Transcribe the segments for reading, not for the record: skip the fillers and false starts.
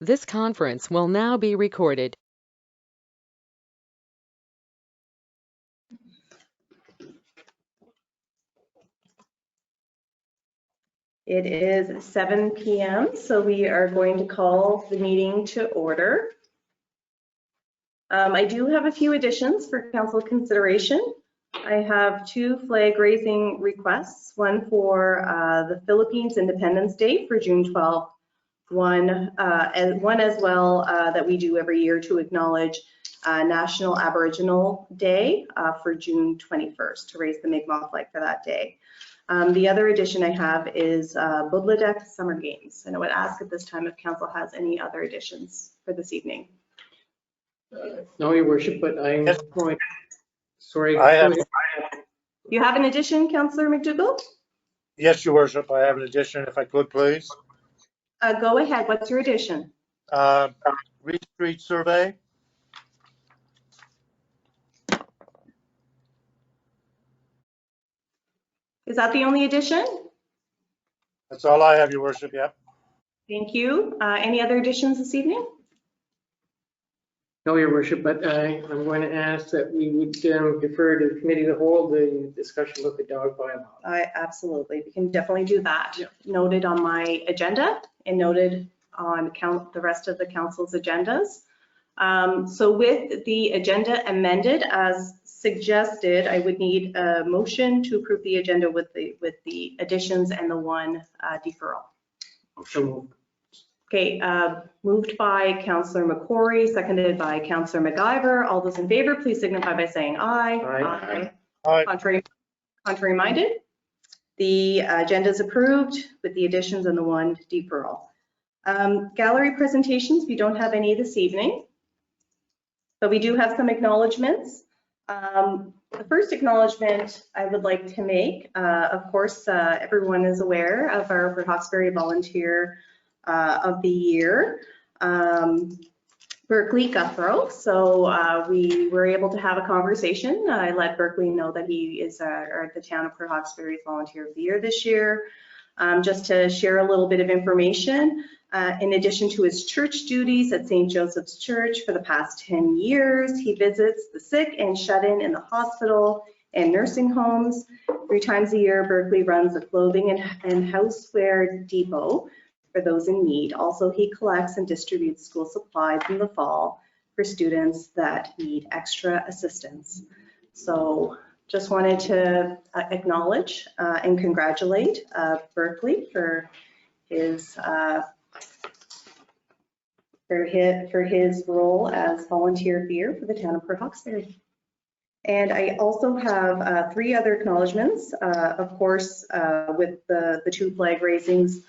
This conference will now be recorded. It is 7 p.m., so we are going to call the meeting to order. I do have a few additions for council consideration. I have two flag raising requests, one for the Philippines Independence Day for June 12th, one as well that we do every year to acknowledge National Aboriginal Day for June 21st, to raise the Mi'kmaq flag for that day. The other addition I have is Budladek Summer Games, and I would ask at this time if council has any other additions for this evening. No, Your Worship, but I'm going. Sorry. You have an addition, Councillor McDougall? Yes, Your Worship, I have an addition, if I could, please. Go ahead. What's your addition? Reed Street survey. Is that the only addition? That's all I have, Your Worship. Yep. Thank you. Any other additions this evening? No, Your Worship, but I'm going to ask that we would defer to committee to hold the discussion about the dog bylaw. Absolutely. We can definitely do that. Yeah. Noted on my agenda and noted on the rest of the council's agendas. So with the agenda amended as suggested, I would need a motion to approve the agenda with the additions and the one deferral. So Okay, moved by Councillor McCrory, seconded by Councillor McIver. All those in favor, please signify by saying aye. Aye. Aye. Contrary minded? The agenda is approved with the additions and the one deferral. Gallery presentations, we don't have any this evening, but we do have some acknowledgements. The first acknowledgement I would like to make, of course, everyone is aware of our Port Hawkesbury Volunteer of the Year, Berkeley Guthrow. So we were able to have a conversation. I let Berkeley know that he is the town of Port Hawkesbury's Volunteer of the Year this year. Just to share a little bit of information, in addition to his church duties at St. Joseph's Church for the past 10 years, he visits the sick and shut-in in the hospital and nursing homes. 3 times a year, Berkeley runs a clothing and houseware depot for those in need. Also, he collects and distributes school supplies in the fall for students that need extra assistance. So just wanted to acknowledge and congratulate Berkeley for his role as volunteer beer for the town of Port Hawkesbury. And I also have 3 other acknowledgements. Of course, with the 2 flag raisings,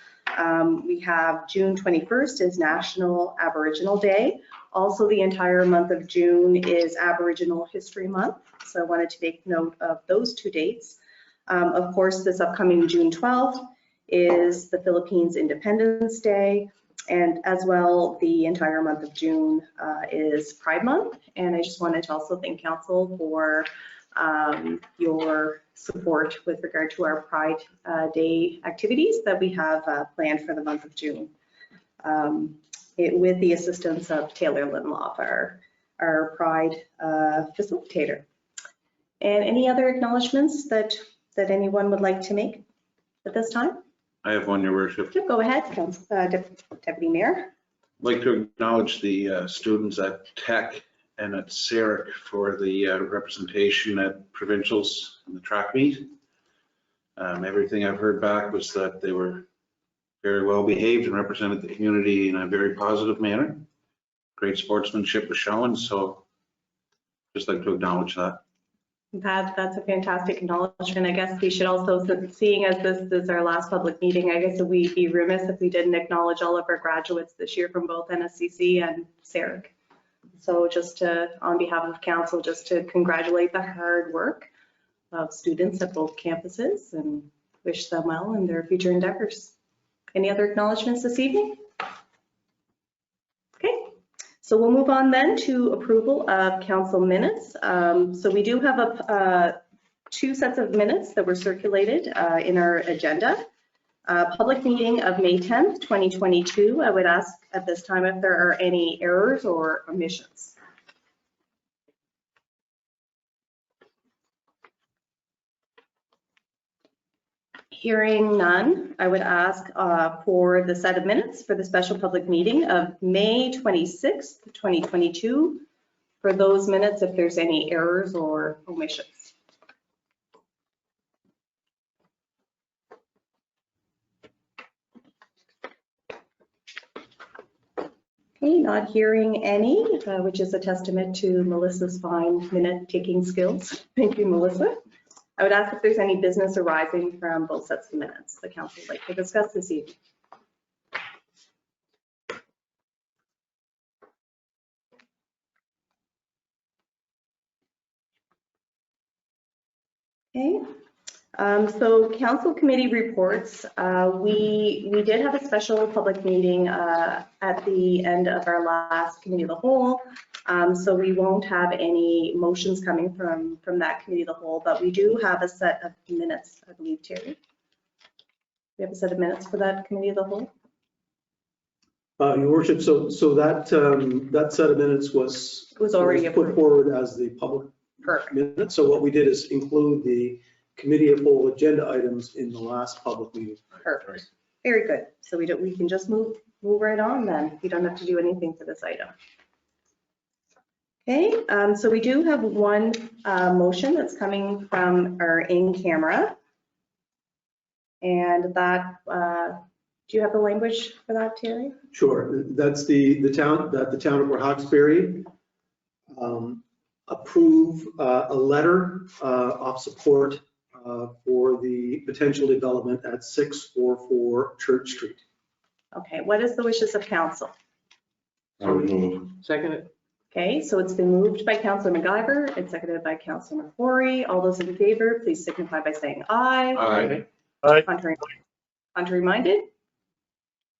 we have June 21st is National Aboriginal Day. Also, the entire month of June is Aboriginal History Month. So I wanted to make note of those 2 dates. Of course, this upcoming June 12th is the Philippines Independence Day. And as well, the entire month of June is Pride Month. And I just wanted to also thank Council for your support with regard to our Pride Day activities that we have planned for the month of June. With the assistance of Taylor Linloff, our Pride facilitator. And any other acknowledgements that anyone would like to make at this time? I have one, Your Worship. Go ahead, Deputy Mayor. I'd like to acknowledge the students at Tech and at CEREC for the representation at provincials in the track meet. Everything I've heard back was that they were very well behaved and represented the community in a very positive manner. Great sportsmanship was shown, so just like to acknowledge that. That's a fantastic acknowledgement. I guess we should also, seeing as this is our last public meeting, I guess we'd be remiss if we didn't acknowledge all of our graduates this year from both NSCC and CEREC. So just to, on behalf of council, just to congratulate the hard work of students at both campuses and wish them well in their future endeavors. Any other acknowledgements this evening? So we'll move on then to approval of council minutes. So we do have 2 sets of minutes that were circulated in our agenda. Public meeting of May 10th, 2022. I would ask at this time if there are any errors or omissions. Hearing none, I would ask for the set of minutes for the special public meeting of May 26th, 2022. For those minutes, if there's any errors or omissions. Okay, not hearing any, which is a testament to Melissa's fine minute-taking skills. Thank you, Melissa. I would ask if there's any business arising from both sets of minutes the council would like to discuss this evening. Okay, so council committee reports. We did have a special public meeting at the end of our last committee of the whole. So we won't have any motions coming from that committee of the whole, but we do have a set of minutes, I believe, Terry. We have a set of minutes for that committee of the whole. Your worship, so that set of minutes was already put forward as the public Perfect. minutes. So what we did is include the committee of whole agenda items in the last public meeting. Perfect. Very good. So we can just move right on then. We don't have to do anything for this item. Okay, so we do have one motion that's coming from our in-camera. And that, do you have the language for that, Terry? Sure, that's the town of Port Hawkesbury approve a letter of support for the potential development at 644 Church Street. Okay, what is the wishes of council? I would move. Second it. Okay, so it's been moved by Councillor McIver and seconded by Councillor McCrory. All those in favor, please signify by saying aye. Aye. Aye. Contrary minded?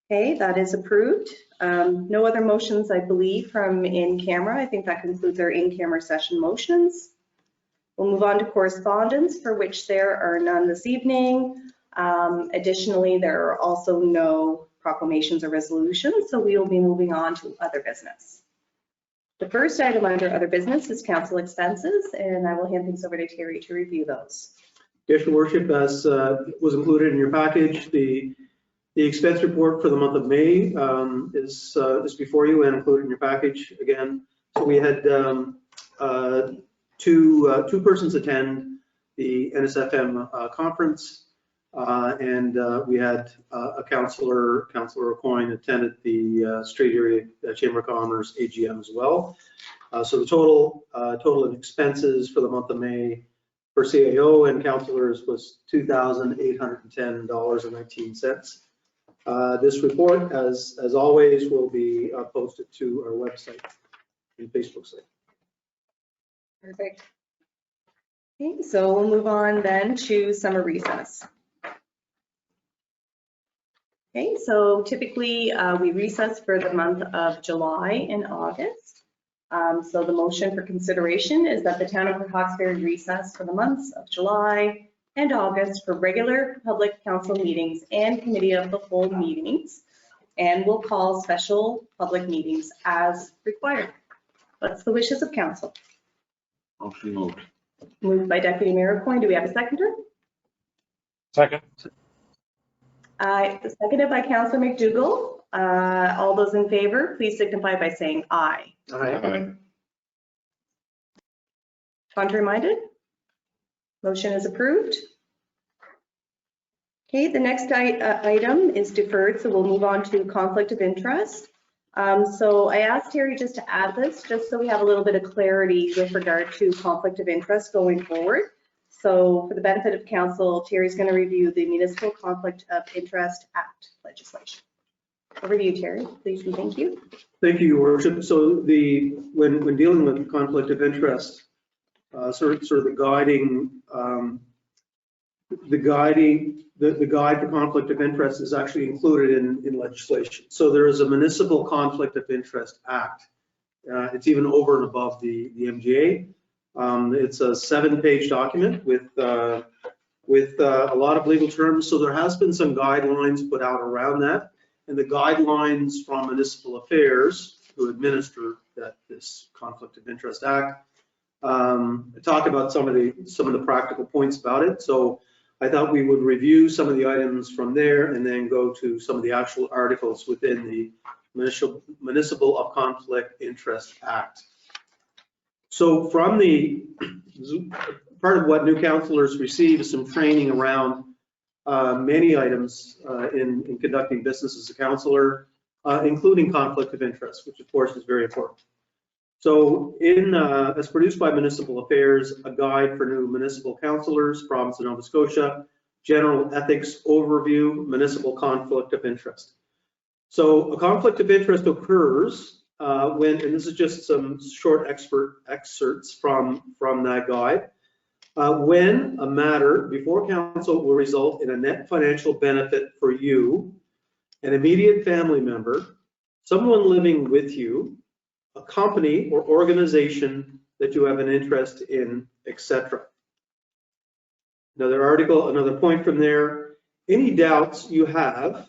Okay, that is approved. No other motions, I believe, from in camera. I think that concludes our in-camera session motions. We'll move on to correspondence, for which there are none this evening. Additionally, there are also no proclamations or resolutions, so we will be moving on to other business. The first item under other business is council expenses, and I will hand things over to Terry to review those. Yes, Your Worship, as was included in your package, the expense report for the month of May is before you and included in your package again. So we had two persons attend the NSFM conference, and we had a Councillor O'Coin attended the Strait Area Chamber of Commerce AGM as well. So the total of expenses for the month of May for CAO and councillors was $2,810.19. This report, as always, will be posted to our website and Facebook site. Perfect. Okay, so we'll move on then to summer recess. Okay, so typically we recess for the month of July and August. So the motion for consideration is that the town of Port Hawkesbury recess for the months of July and August for regular public council meetings and committee of the whole meetings, and will call special public meetings as required. What's the wishes of council? Motion moved. Moved by Deputy Mayor Coyne. Do we have a seconder? Second. Seconded by Councillor McDougall. All those in favor, please signify by saying aye. Aye. Contrary minded? Motion is approved. Okay, the next item is deferred, so we'll move on to conflict of interest. So I asked Terry just to add this, just so we have a little bit of clarity with regard to conflict of interest going forward. So for the benefit of council, Terry's going to review the Municipal Conflict of Interest Act legislation. Over to you, Terry, please and thank you. Thank you, Your Worship. So when dealing with conflict of interest, sort of the guide for conflict of interest is actually included in legislation. So there is a Municipal Conflict of Interest Act. It's even over and above the MGA. It's a 7-page document with with a lot of legal terms. So there has been some guidelines put out around that. And the guidelines from Municipal Affairs, who administer this Conflict of Interest Act, talk about some of the practical points about it. So I thought we would review some of the items from there and then go to some of the actual articles within the Municipal of Conflict Interest Act. So from the part of what new councillors receive is some training around many items in conducting business as a councillor, including conflict of interest, which of course is very important. So as produced by Municipal Affairs, a guide for new municipal councillors, province of Nova Scotia, general ethics overview, municipal conflict of interest. So a conflict of interest occurs when, and this is just some short excerpts from that guide, when a matter before council will result in a net financial benefit for you, an immediate family member, someone living with you, a company or organization that you have an interest in, etc. Another point from there, any doubts you have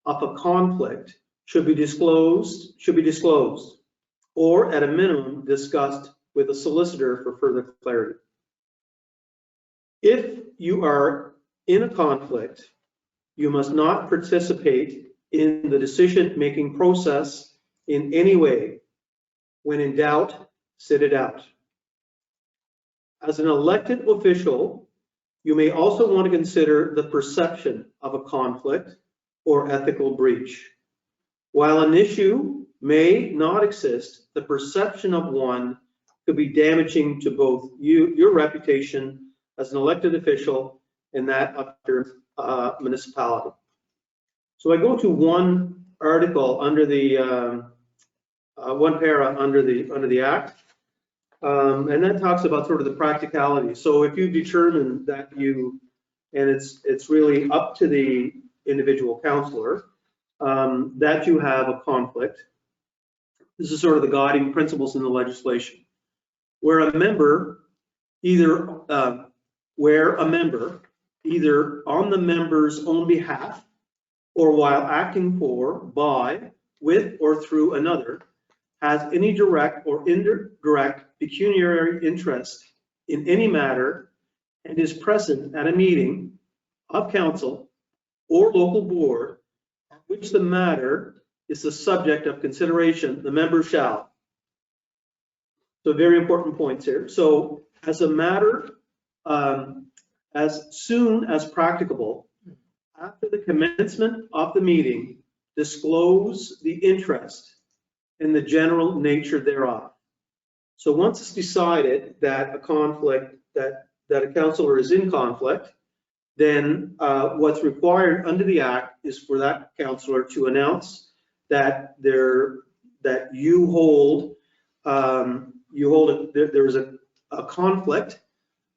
of a conflict should be disclosed, or at a minimum discussed with a solicitor for further clarity. If you are in a conflict, you must not participate in the decision-making process in any way. When in doubt, sit it out. As an elected official, you may also want to consider the perception of a conflict or ethical breach. While an issue may not exist, the perception of one could be damaging to both your reputation as an elected official and that of your municipality. So I go to one article under the one para under the Act, and that talks about sort of the practicality. So if you determine that and it's really up to the individual councillor, that you have a conflict, this is sort of the guiding principles in the legislation, where a member either on the member's own behalf or while acting for, by, with, or through another, has any direct or indirect pecuniary interest in any matter and is present at a meeting of council or local board at which the matter is the subject of consideration, the member shall. So very important points here. So as a matter, as soon as practicable, after the commencement of the meeting, disclose the interest and the general nature thereof. So once it's decided that a conflict, that a councillor is in conflict, then what's required under the Act is for that councillor to announce that there is a conflict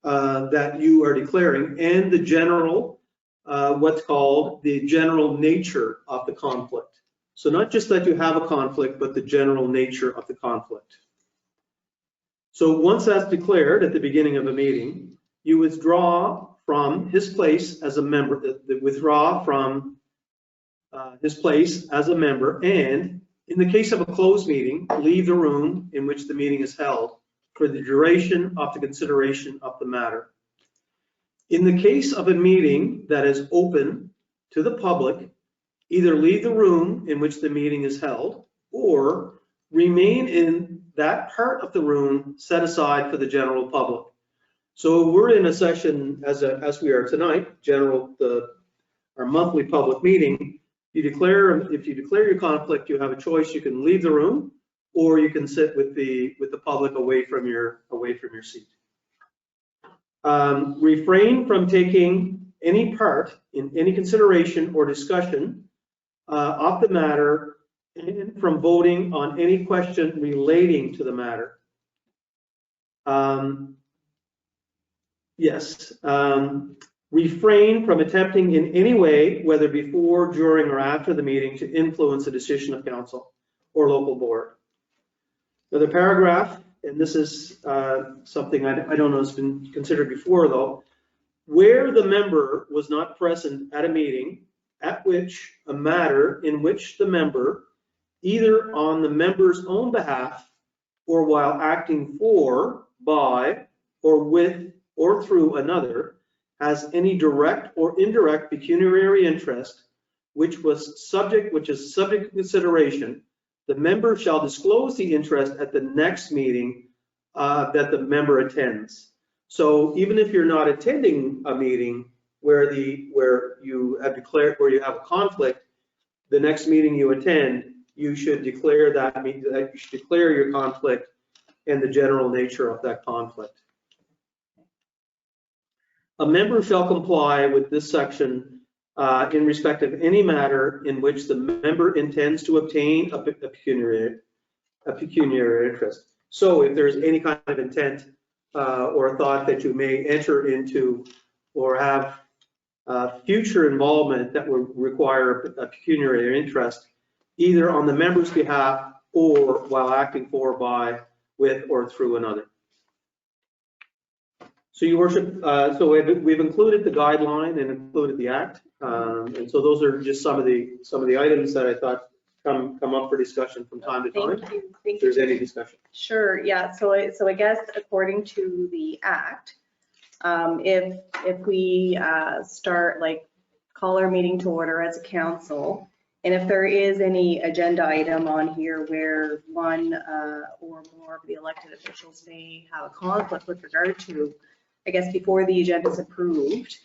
that you are declaring, and the general, what's called the general nature of the conflict. So not just that you have a conflict, but the general nature of the conflict. So once that's declared at the beginning of a meeting, you withdraw from his place as a member, his place as a member, and in the case of a closed meeting, leave the room in which the meeting is held for the duration of the consideration of the matter. In the case of a meeting that is open to the public, either leave the room in which the meeting is held or remain in that part of the room set aside for the general public. So we're in a session as we are tonight, our monthly public meeting. If you declare your conflict, you have a choice. You can leave the room, or you can sit with the public away from your seat. Refrain from taking any part in any consideration or discussion of the matter, and from voting on any question relating to the matter. Refrain from attempting in any way, whether before, during, or after the meeting, to influence a decision of council or local board. Another paragraph, and this is something I don't know has been considered before though. where the member was not present at a meeting at which a matter in which the member, either on the member's own behalf or while acting for, by, or with, or through another, has any direct or indirect pecuniary interest which is subject to consideration, the member shall disclose the interest at the next meeting that the member attends. So even if you're not attending a meeting where you have a conflict, the next meeting you attend, you should declare your conflict and the general nature of that conflict. A member shall comply with this section in respect of any matter in which the member intends to obtain a pecuniary interest. So if there's any kind of intent or thought that you may enter into or have future involvement that would require a pecuniary interest, either on the member's behalf or while acting for, by, with, or through another. So, Your Worship, so we've included the guideline and included the act, and so those are just some of the items that I thought come up for discussion from time to time. Thank you. If there's any discussion. Sure, yeah, so I guess according to the act, if we start, like, call our meeting to order as a council, and if there is any agenda item on here where one or more of the elected officials may have a conflict with regard to, I guess before the agenda is approved,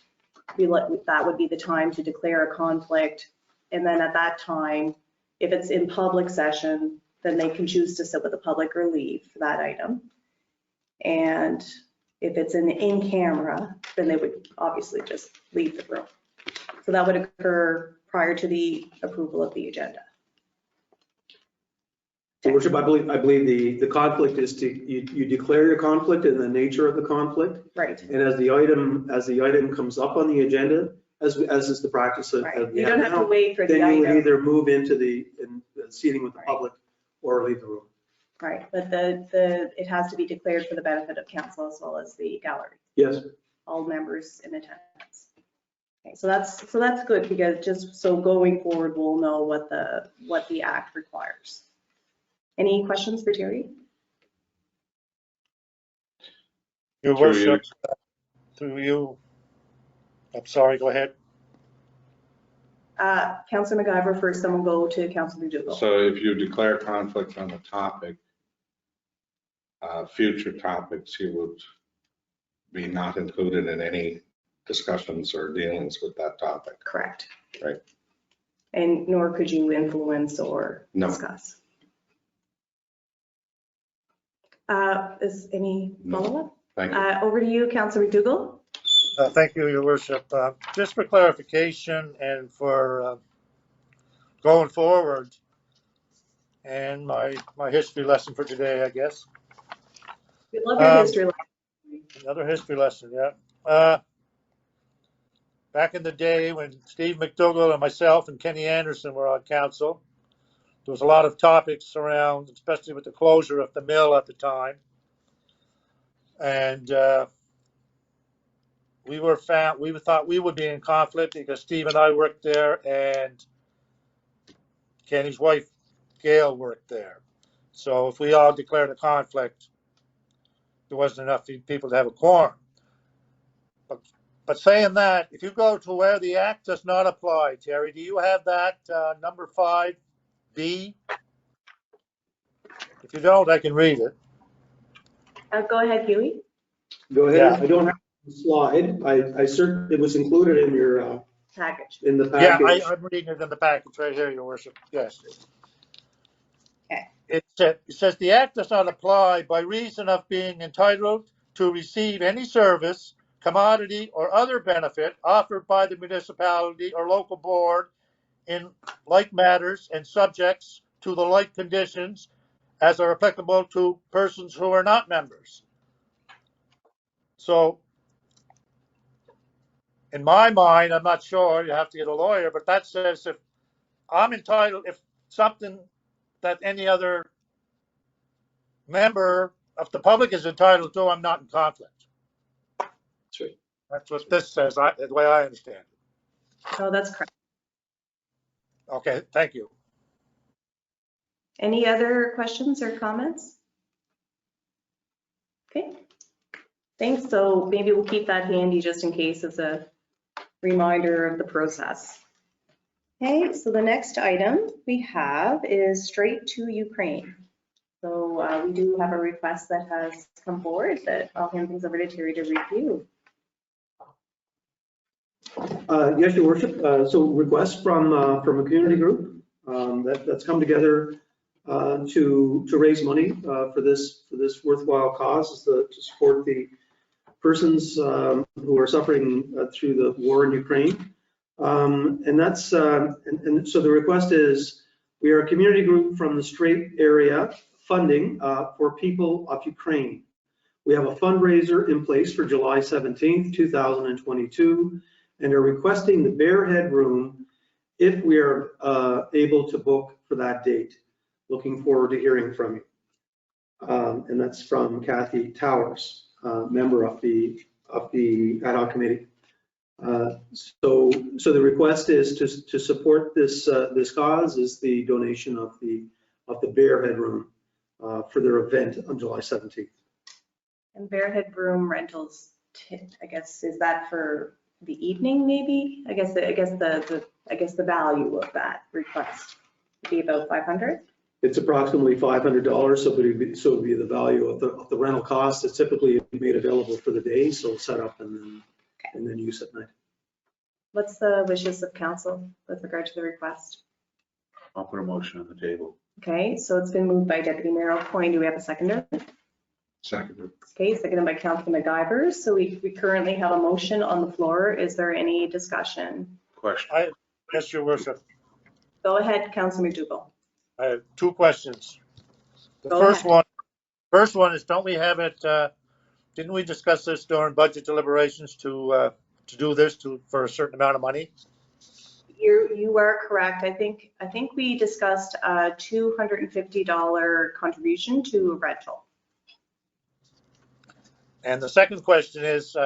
that would be the time to declare a conflict. And then at that time, if it's in public session, then they can choose to sit with the public or leave for that item. And if it's in camera, then they would obviously just leave the room. So that would occur prior to the approval of the agenda. Your Worship, I believe the conflict is you declare your conflict and the nature of the conflict. Right. And as the item comes up on the agenda, as is the practice of Right. the You don't have to wait for the then you would item. either move into the seating with the public or leave the room. Right, but it has to be declared for the benefit of council as well as the gallery, Yes. all members in attendance. Okay, so that's good, because just so going forward, we'll know what the act requires. Any questions for Terry? Your Through you. worship, through you. I'm sorry, go ahead. Councillor MacGyver first, then we'll go to Councillor McDougall. So if you declare conflict on the topic, future topics, you would be not included in any discussions or dealings with that topic. Correct. Right. And nor could you influence or No. discuss. Is any follow-up? Thank you. Over to you, Councillor McDougall. Thank you, Your Worship. Just for clarification and for going forward, and my history lesson for today, I guess. We love your history lesson. Another history lesson, yeah. Back in the day when Steve McDougall and myself and Kenny Anderson were on council, there was a lot of topics around, especially with the closure of the mill at the time. And we thought we would be in conflict because Steve and I worked there and Kenny's wife, Gail, worked there. So if we all declared a conflict, there wasn't enough people to have a quorum. But saying that, if you go to where the act does not apply, Terry, do you have that number 5B? If you don't, I can read it. Go ahead, Huey. Go ahead. Yeah. I don't have the slide. It was included in your Package. in the Yeah, package. I'm reading it in the package right here, Your Worship. Yes. Okay. It says the act does not apply by reason of being entitled to receive any service, commodity, or other benefit offered by the municipality or local board in like matters and subjects to the like conditions as are applicable to persons who are not members. So, in my mind, I'm not sure, you have to get a lawyer, but that says if I'm entitled, if something that any other member of the public is entitled to, I'm not in conflict. That's right. That's what this says, the way I understand it. Oh, that's correct. Okay, thank you. Any other questions or comments? Okay, thanks. So maybe we'll keep that handy just in case as a reminder of the process. Okay, so the next item we have is straight to Ukraine. So we do have a request that has come forward that I'll hand things over to Terry to review. Yes, Your Worship. So request from a community group that's come together to raise money for this worthwhile cause, to support the persons who are suffering through the war in Ukraine. And that's and so the request is, we are a community group from the Strait area funding for people of Ukraine. We have a fundraiser in place for July 17th, 2022, and are requesting the Bearhead Room if we are able to book for that date. Looking forward to hearing from you. And that's from Kathy Towers, member of the ad hoc committee. So the request is to support this cause is the donation of the Bearhead Room for their event on July 17th. And Bearhead Room rentals, I guess, is that for the evening maybe? I guess the value of that request would be about $500. It's approximately $500, so it would be the value of the rental cost. It's typically made available for the day, so set up and then use at night. What's the wishes of council with regard to the request? I'll put a motion on the table. Okay, so it's been moved by Deputy Mayor O'Coin. Do we have a seconder? Second. Okay, seconded by Councilor McIver. So we currently have a motion on the floor. Is there any discussion? Question. Yes, Your Worship. Go ahead, Councilor McDougall. I have two questions. The Go first one is, don't we have it, didn't we discuss this during budget deliberations to do this for a certain amount of money? You are correct. I think we discussed a $250 contribution to a rental. And the second question is,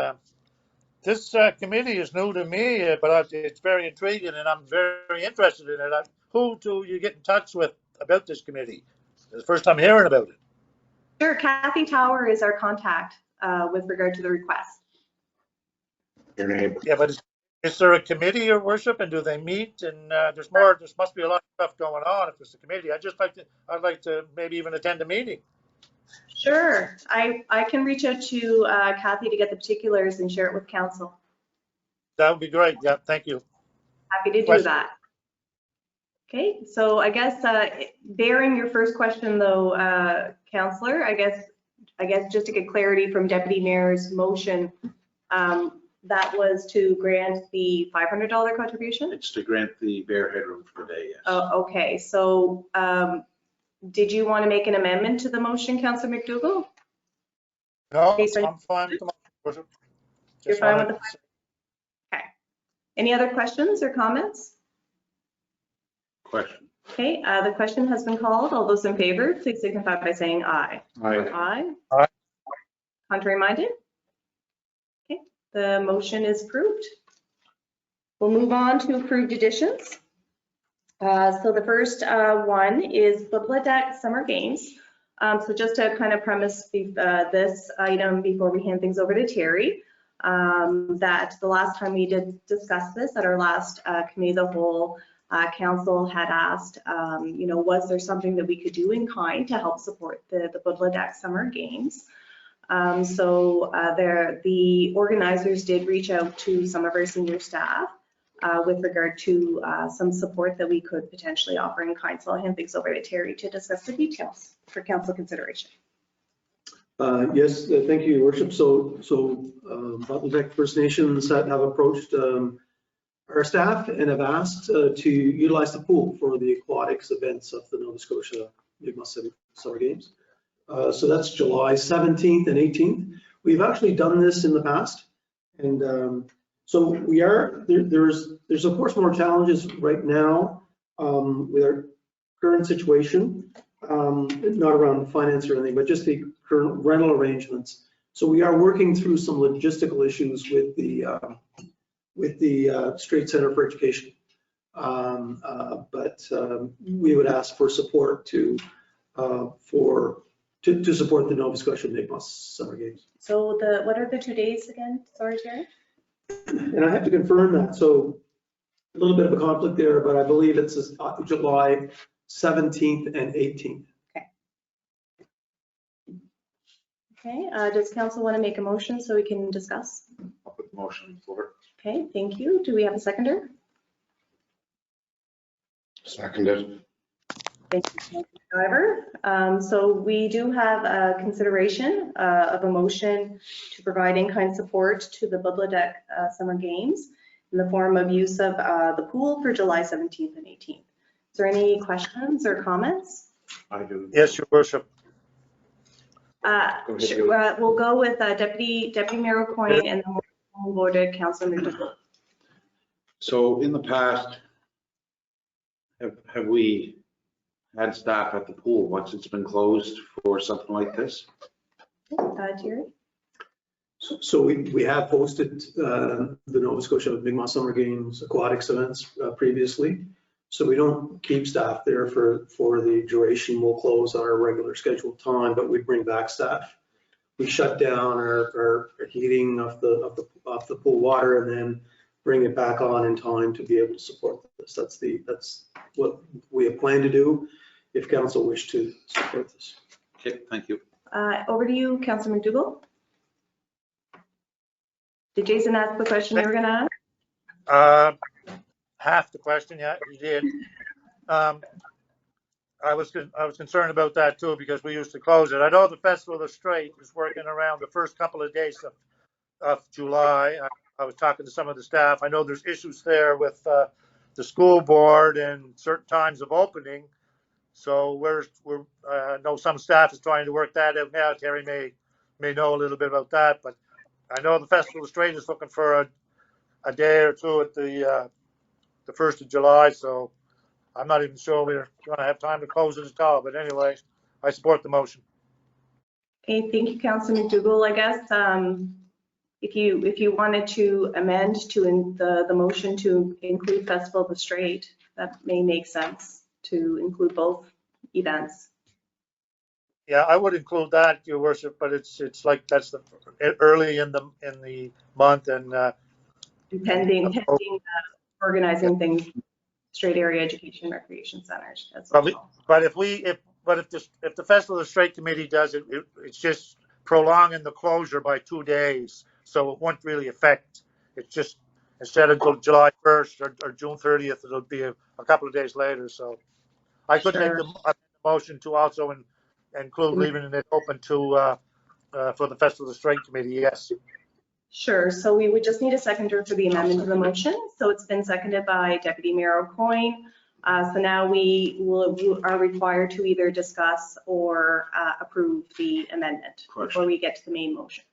this committee is new to me, but it's very intriguing and I'm very interested in it. Who do you get in touch with about this committee? It's the first time hearing about it. Sure, Kathy Tower is our contact with regard to the request. Your name. Yeah, but is there a committee, Your Worship, and do they meet? And there must be a lot of stuff going on if it's a committee. I'd like to maybe even attend a meeting. Sure, I can reach out to Kathy to get the particulars and share it with council. That would be great. Yeah, thank you. Happy to do that. Okay, so I guess bearing your first question though, Councillor, I guess just to get clarity from Deputy Mayor's motion, that was to grant the $500 contribution? It's to grant the Bearhead Room for the day, yes. Oh, okay, so did you want to make an amendment to the motion, Councillor McDougall? No, Okay, so I'm fine with the motion, Worship. You're fine with the okay. Any other questions or comments? Question. Okay, the question has been called. All those in favor, please signify by saying aye. Aye. Aye. Contrary minded? Okay, the motion is approved. We'll move on to approved additions. So the first one is the Blood Deck Summer Games. So just to kind of premise this item before we hand things over to Terry, that the last time we did discuss this at our last committee of the whole, council had asked, was there something that we could do in kind to help support the Blood Deck Summer Games? So the organizers did reach out to some of our senior staff with regard to some support that we could potentially offer in kind. So I'll hand things over to Terry to discuss the details for council consideration. Yes, thank you, Your Worship. So Blood Deck First Nations have approached our staff and have asked to utilize the pool for the aquatics events of the Nova Scotia Mi'kmaq Summer Games. So that's July 17th and 18th. We've actually done this in the past, and so we are there's of course more challenges right now with our current situation, not around finance or anything, but just the current rental arrangements So we are working through some logistical issues with the Strait Center for Education. But we would ask for support to support the Nova Scotia Mi'kmaq Summer Games. So what are the 2 days again? Sorry, Jerry. And I have to confirm that. So a little bit of a conflict there, but I believe it's July 17th and 18th. Okay, does council want to make a motion so we can discuss? I'll put the motion forward. Okay, thank you. Do we have a seconder? Seconded. Thank you, Councilor Driver. So we do have a consideration of a motion to provide in-kind support to the Budladeck Summer Games in the form of use of the pool for July 17th and 18th. Is there any questions or comments? I do. Yes, Your Worship. Sure, we'll go with Deputy Mayor O'Coin and then we'll go to Councilor McDougall. So in the past, have we had staff at the pool once it's been closed for something like this? Jerry? So we have hosted the Nova Scotia Mi'kmaq Summer Games aquatics events previously. So we don't keep staff there for the duration. We'll close on our regular scheduled time, but we bring back staff. We shut down our heating of the pool water and then bring it back on in time to be able to support this. That's what we have planned to do if council wish to support this. Okay, thank you. Over to you, Councilor McDougall. Did Jason ask the question you were going to ask? Half the question, yeah, he did. I was concerned about that too because we used to close it. I know the Festival of the Strait is working around the first couple of days of July. I was talking to some of the staff. I know there's issues there with the school board and certain times of opening. So I know some staff is trying to work that out now. Terry may know a little bit about that, but I know the Festival of the Strait is looking for a day or two at the 1st of July, so I'm not even sure we're going to have time to close it at all. But anyway, I support the motion. Okay, thank you, Councilor McDougall. I guess if you wanted to amend to the motion to include Festival of the Strait, that may make sense to include both events. Yeah, I would include that, Your Worship, but it's like that's the early in the month and pending organizing things, Strait Area Education Recreation Centers. But if the Festival of the Strait Committee does it, it's just prolonging the closure by 2 days, so it won't really affect. It's just instead of July 1st or June 30th, it'll be a couple of days later. So I could make the motion to also include leaving it open to for the Festival of the Strait Committee. Yes. Sure, so we would just need a seconder for the amendment to the motion. So it's been seconded by Deputy Mayor O'Coin. So now we are required to either discuss or approve the amendment before we get to the main motion.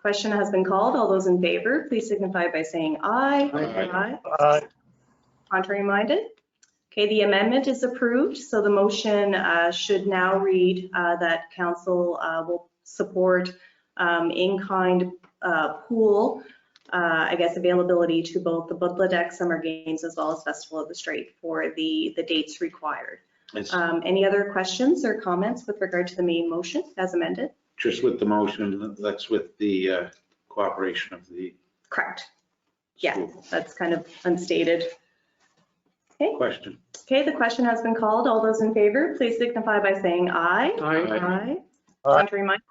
Question has been called. All those in favor, please signify by saying aye. Aye. Aye. Contrary minded? Okay, the amendment is approved. So the motion should now read that council will support in-kind pool, I guess, availability to both the Budladeck Summer Games as well as Festival of the Strait for the dates required. Any other questions or comments with regard to the main motion as amended? Just with the motion, that's with the cooperation of the. Correct. Yeah, that's kind of unstated. Okay. Question. Okay, the question has been called. All those in favor, please signify by saying aye. Aye. Contrary minded?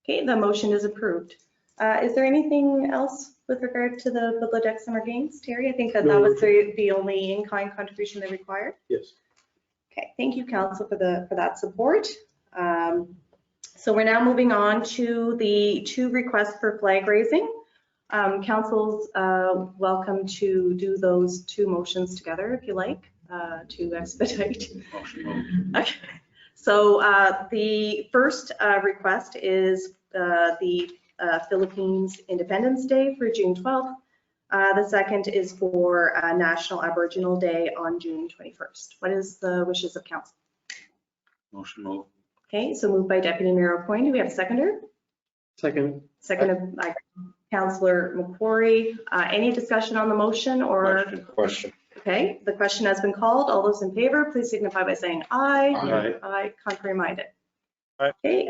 Okay, the motion is approved. Is there anything else with regard to the Budladeck Summer Games, Terry? I think that was the only in-kind contribution they required. Yes. Okay, thank you, Council, for that support. So we're now moving on to the 2 requests for flag raising. Council's welcome to do those 2 motions together if you like to expedite. Okay. So the first request is the Philippines Independence Day for June 12th. The second is for National Aboriginal Day on June 21st. What is the wishes of council? Motion moved. Okay, so moved by Deputy Mayor O'Coin. Do we have a seconder? Second. Seconded by Councillor McQuarrie. Any discussion on the motion or? Question. Okay, the question has been called. All those in favor, please signify by saying aye. Aye. Aye, contrary minded. Aye. Okay,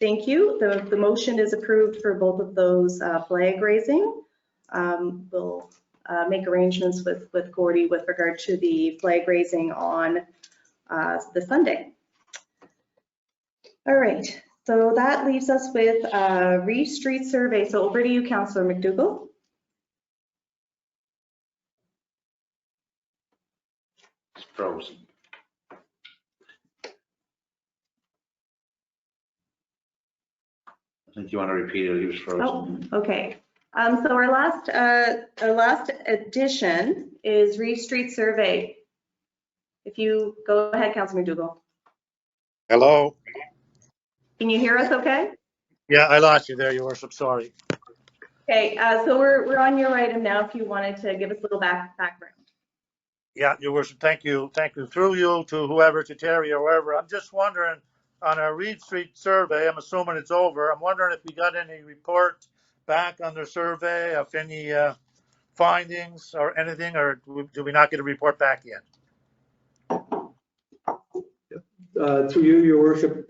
thank you. The motion is approved for both of those flag raising. We'll make arrangements with Gordy with regard to the flag raising on the Sunday. All right, so that leaves us with Reeve Street survey. So over to you, Councillor McDougall. It's frozen. I think you want to repeat it. He was frozen. Oh, okay. So our last addition is Reeve Street survey. If you go ahead, Councillor McDougall. Hello? Can you hear us okay? Yeah, I lost you there, Your Worship, sorry. Okay, so we're on your item now if you wanted to give us a little background. Yeah, Your Worship, thank you. Thank you. Through you to whoever, to Terry or whoever. I'm just wondering, on our Reeve Street survey, I'm assuming it's over. I'm wondering if we got any report back on the survey of any findings or anything, or do we not get a report back yet? Through you, Your Worship,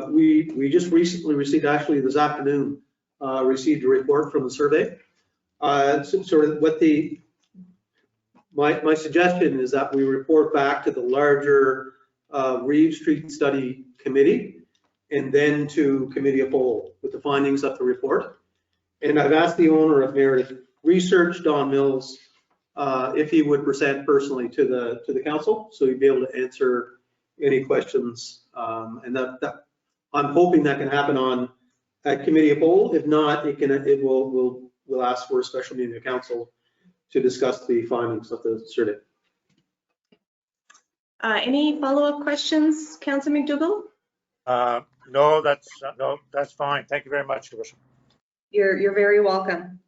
we just recently received, actually this afternoon, received a report from the survey. Sort of what my suggestion is that we report back to the larger Reeve Street Study Committee and then to Committee of Whole with the findings of the report. And I've asked the owner of Meredith Research, Don Mills, if he would present personally to the council, so he'd be able to answer any questions. And that I'm hoping that can happen at Committee of Whole. If not, we'll ask for a special meeting of council to discuss the findings of the survey. Any follow-up questions, Councillor McDougall? No, that's fine. Thank you very much, Your Worship. You're very welcome.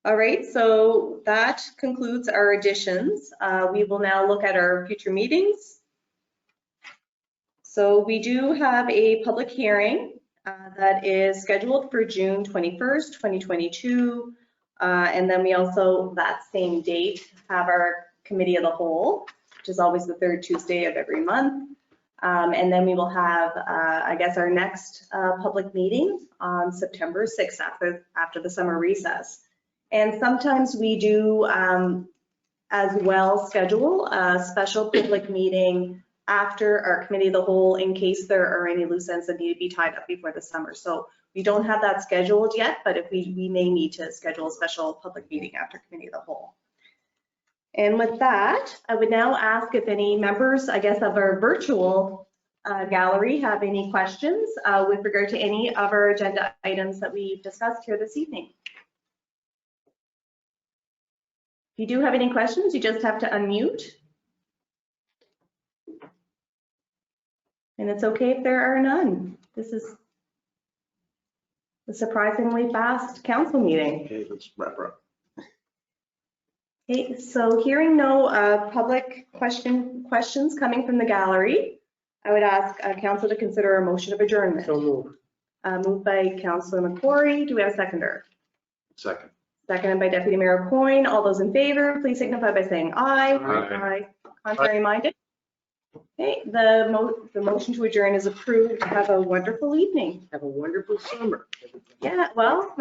All right, so that concludes our additions. We will now look at our future meetings. So we do have a public hearing that is scheduled for June 21st, 2022. And then we also, that same date, have our Committee of the Whole, which is always the third Tuesday of every month. And then we will have, I guess, our next public meeting on September 6th after the summer recess. And sometimes we do as well schedule a special public meeting after our Committee of the Whole in case there are any loose ends that need to be tied up before the summer. So we don't have that scheduled yet, but if we may need to schedule a special public meeting after Committee of the Whole. And with that, I would now ask if any members, I guess, of our virtual gallery have any questions with regard to any of our agenda items that we've discussed here this evening. If you do have any questions, you just have to unmute. And it's okay if there are none. This is a surprisingly fast council meeting. Okay, let's wrap up. Okay, so hearing no public questions coming from the gallery, I would ask council to consider a motion of adjournment. So moved. Moved by Councillor McQuarrie. Do we have a seconder? Second. Seconded by Deputy Mayor Coyne. All those in favor, please signify by saying aye. Aye. Contrary minded? Okay, the motion to adjourn is approved. Have a wonderful evening. Have a wonderful summer. Yeah, well.